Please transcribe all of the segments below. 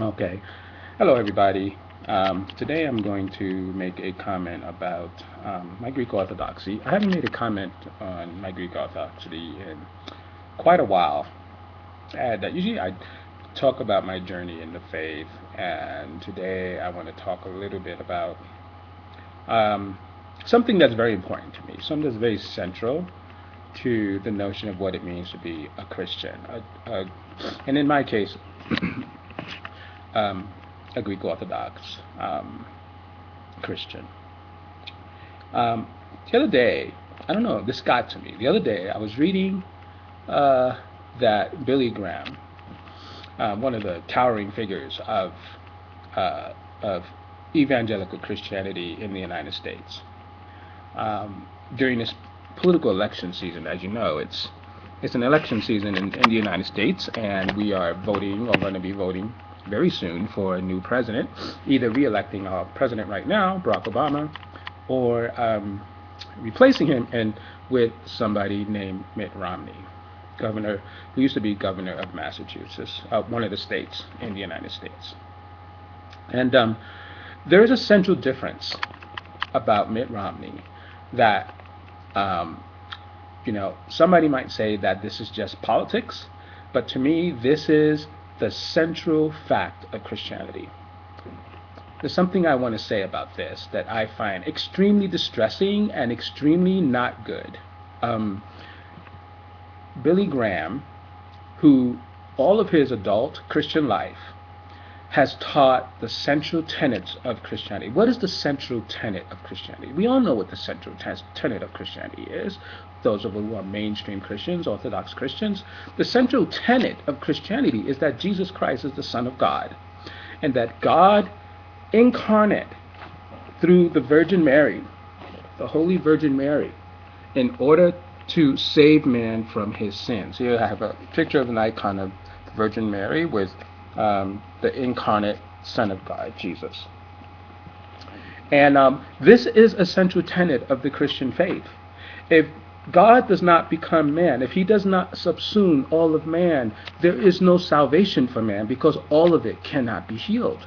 Okay. Hello, everybody. Today I'm going to make a comment about my Greek Orthodoxy. I haven't made a comment on my Greek Orthodoxy in quite a while. And usually I talk about my journey in the faith, and today I want to talk a little bit about um, something that's very important to me, something that's very central to the notion of what it means to be a Christian. And in my case, um, a Greek Orthodox Christian. Um, the other day, I don't know, this got to me. The other day, I was reading uh, that Billy Graham, one of the towering figures of evangelical Christianity in the United States, during this political election season, as you know, it's an election season in the United States, and we are voting, or going to be voting very soon, for a new president, either re-electing our president right now, Barack Obama, or replacing him and with somebody named Mitt Romney, governor who used to be governor of Massachusetts, one of the states in the United States. And there is a central difference about Mitt Romney that somebody might say that this is just politics, but to me, this is the central fact of Christianity. There's something I want to say about this that I find extremely distressing and extremely not good. Billy Graham, who all of his adult Christian life has taught the central tenets of Christianity. What is the central tenet of Christianity? We all know what the central tenet of Christianity is. Those of us who are mainstream Christians, Orthodox Christians, the central tenet of Christianity is that Jesus Christ is the Son of God, and that God incarnate through the Virgin Mary, the Holy Virgin Mary, in order to save man from his sins. Here I have a picture of an icon of the Virgin Mary with the incarnate Son of God, Jesus. And this is a central tenet of the Christian faith. If God does not become man, if he does not subsume all of man, there is no salvation for man, because all of it cannot be healed.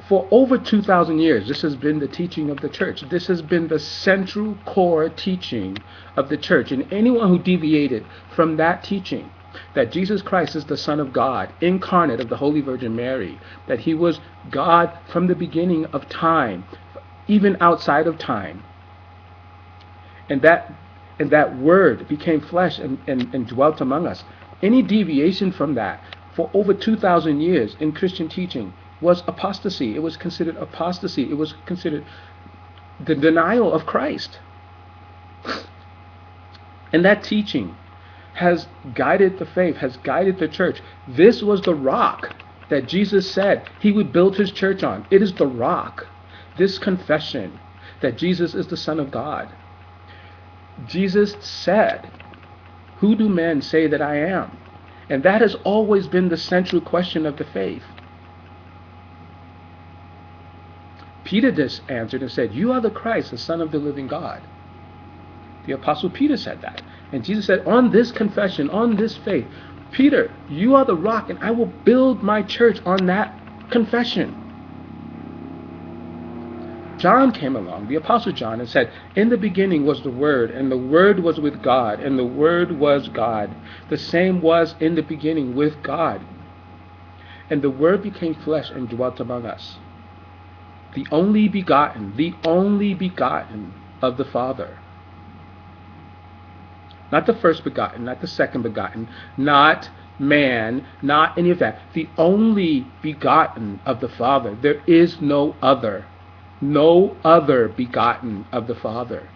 For over 2,000 years, this has been the teaching of the church. This has been the central core teaching of the church. And anyone who deviated from that teaching, that Jesus Christ is the Son of God, incarnate of the Holy Virgin Mary, that he was God from the beginning of time, even outside of time, and that word became flesh and dwelt among us. Any deviation from that for over 2,000 years in Christian teaching was apostasy. It was considered apostasy. It was considered the denial of Christ. And that teaching has guided the faith, has guided the church. This was the rock that Jesus said he would build his church on. It is the rock. This confession that Jesus is the Son of God. Jesus said, "Who do men say that I am?" And that has always been the central question of the faith. Peter just answered and said, "You are the Christ, the Son of the living God." The Apostle Peter said that. And Jesus said, on this confession, on this faith, Peter, you are the rock, and I will build my church on that confession. John came along, the Apostle John, and said, "In the beginning was the Word, and the Word was with God, and the Word was God. The same was in the beginning with God. And the Word became flesh and dwelt among us." The only begotten of the Father. Not the first begotten, not the second begotten, not man, not any of that. The only begotten of the Father. There is no other. No other begotten of the Father.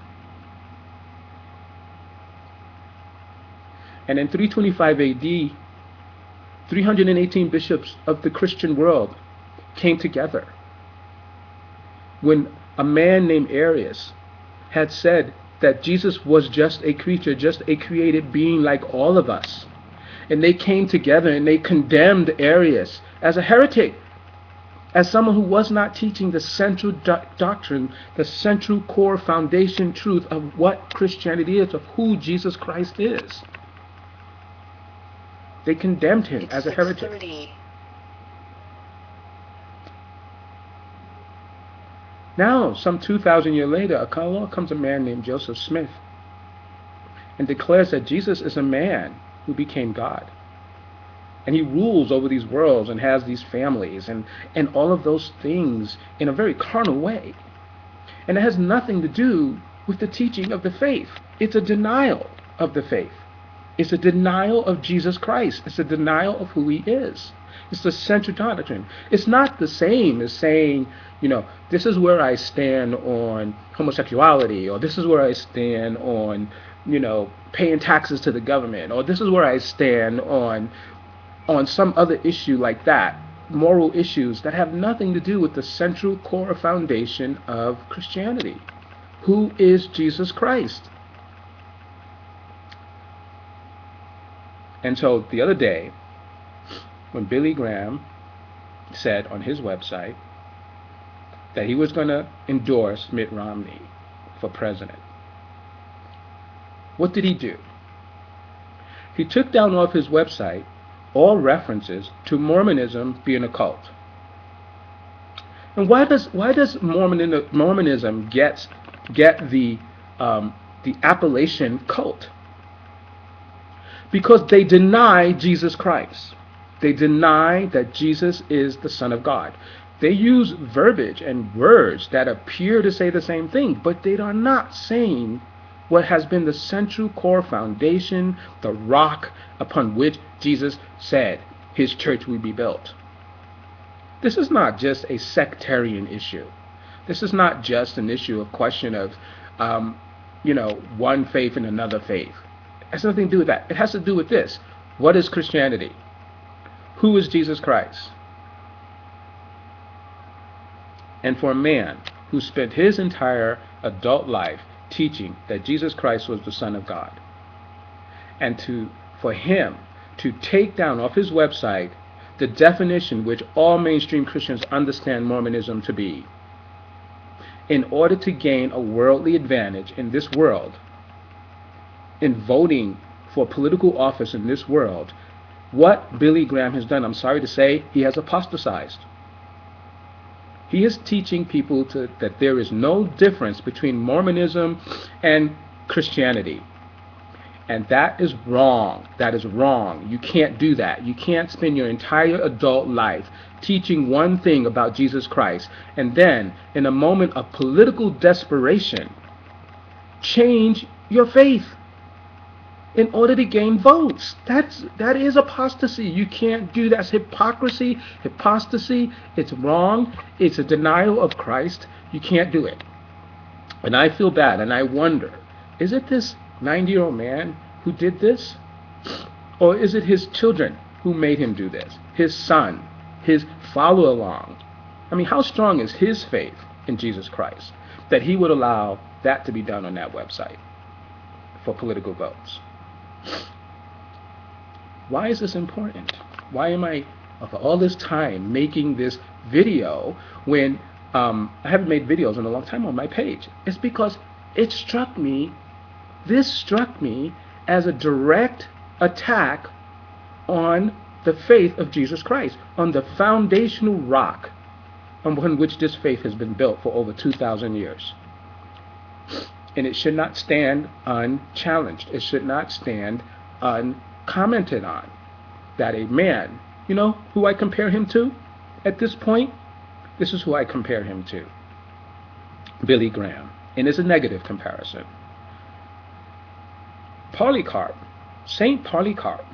And in 325 AD, 318 bishops of the Christian world came together when a man named Arius had said that Jesus was just a creature, just a created being like all of us. And they came together and they condemned Arius as a heretic, as someone who was not teaching the central doctrine, the central core foundation truth of what Christianity is, of who Jesus Christ is. They condemned him It's as a heretic. 6:30. Now, some 2,000 years later, along comes a man named Joseph Smith and declares that Jesus is a man who became God. And he rules over these worlds and has these families and all of those things in a very carnal way. And it has nothing to do with the teaching of the faith. It's a denial of the faith. It's a denial of Jesus Christ. It's a denial of who he is. It's the central doctrine. It's not the same as saying, this is where I stand on homosexuality, or this is where I stand on, paying taxes to the government, or this is where I stand on some other issue like that. Moral issues that have nothing to do with the central core foundation of Christianity. Who is Jesus Christ? And so the other day, when Billy Graham said on his website that he was going to endorse Mitt Romney for president, what did he do? He took down off his website all references to Mormonism being a cult. And why does Mormonism get the appellation cult? Because they deny Jesus Christ. They deny that Jesus is the Son of God. They use verbiage and words that appear to say the same thing, but they are not saying what has been the central core foundation, the rock upon which Jesus said his church would be built. This is not just a sectarian issue. This is not just an issue of question of, one faith and another faith. It has nothing to do with that. It has to do with this. What is Christianity? Who is Jesus Christ? And for a man who spent his entire adult life teaching that Jesus Christ was the Son of God, and for him to take down off his website the definition which all mainstream Christians understand Mormonism to be, in order to gain a worldly advantage in this world, in voting for political office in this world, what Billy Graham has done, I'm sorry to say, he has apostatized. He is teaching people that there is no difference between Mormonism and Christianity. And that is wrong. That is wrong. You can't do that. You can't spend your entire adult life teaching one thing about Jesus Christ and then, in a moment of political desperation, change your faith in order to gain votes. That is apostasy. You can't do that. It's hypocrisy, apostasy. It's wrong. It's a denial of Christ. You can't do it. And I feel bad, and I wonder, is it this 90-year-old man who did this? Or is it his children who made him do this? His son, his follow-along. I mean, how strong is his faith in Jesus Christ that he would allow that to be done on that website for political votes? Why is this important? Why am I, after all this time, making this video when I haven't made videos in a long time on my page? It's because this struck me as a direct attack on the faith of Jesus Christ, on the foundational rock on which this faith has been built for over 2,000 years. And it should not stand unchallenged. It should not stand uncommented on. That a man, who I compare him to at this point? This is who I compare him to. Billy Graham. And it's a negative comparison. Polycarp, Saint Polycarp,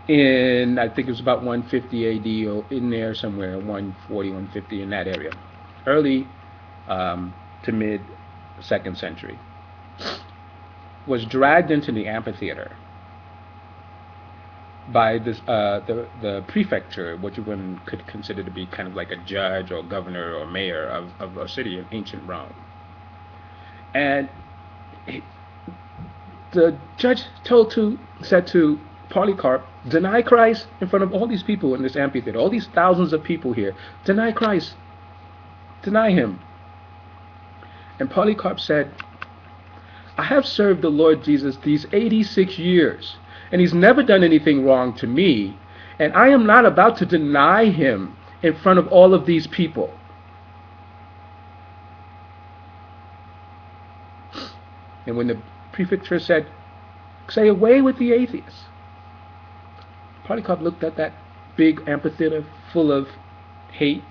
in, I think it was about 150 AD or in there somewhere, 140, 150 in that area. Early to mid 2nd century, was dragged into the amphitheater by this the prefecture, what one could consider to be kind of like a judge or governor or mayor of a city in ancient Rome. And the judge said to Polycarp, deny Christ in front of all these people in this amphitheater, all these thousands of people here. Deny Christ. Deny him. And Polycarp said, I have served the Lord Jesus these 86 years, and he's never done anything wrong to me, and I am not about to deny him in front of all of these people. And when the prefecture said, say away with the atheists, Polycarp looked at that big amphitheater full of hate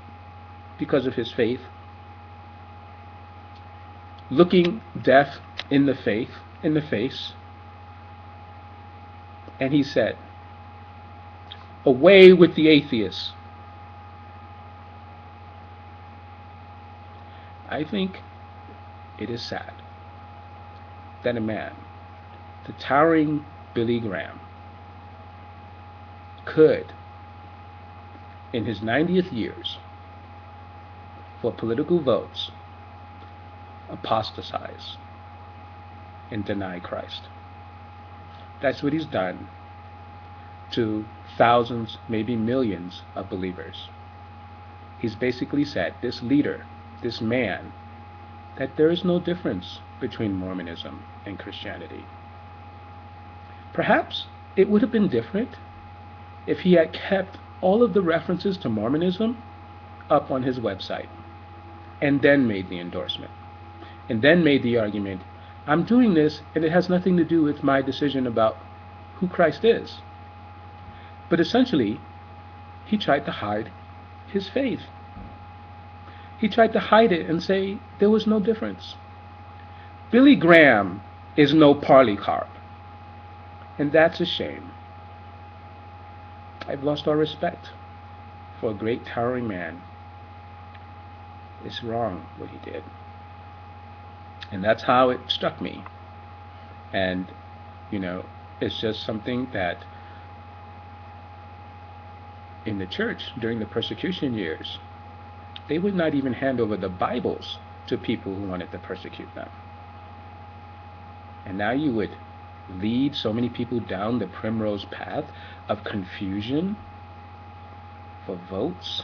because of his faith, looking death in the face, and he said, away with the atheists. I think it is sad that a man, the towering Billy Graham, could, in his 90th years, for political votes, apostatize and deny Christ. That's what he's done to thousands, maybe millions of believers. He's basically said, this leader, this man, that there is no difference between Mormonism and Christianity. Perhaps it would have been different if he had kept all of the references to Mormonism up on his website and then made the endorsement and then made the argument, I'm doing this and it has nothing to do with my decision about who Christ is. But essentially, he tried to hide his faith. He tried to hide it and say there was no difference. Billy Graham is no Polycarp, and that's a shame. I've lost all respect for a great towering man. It's wrong what he did. And that's how it struck me. And, it's just something that in the church during the persecution years, they would not even hand over the Bibles to people who wanted to persecute them. And now you would lead so many people down the primrose path of confusion for votes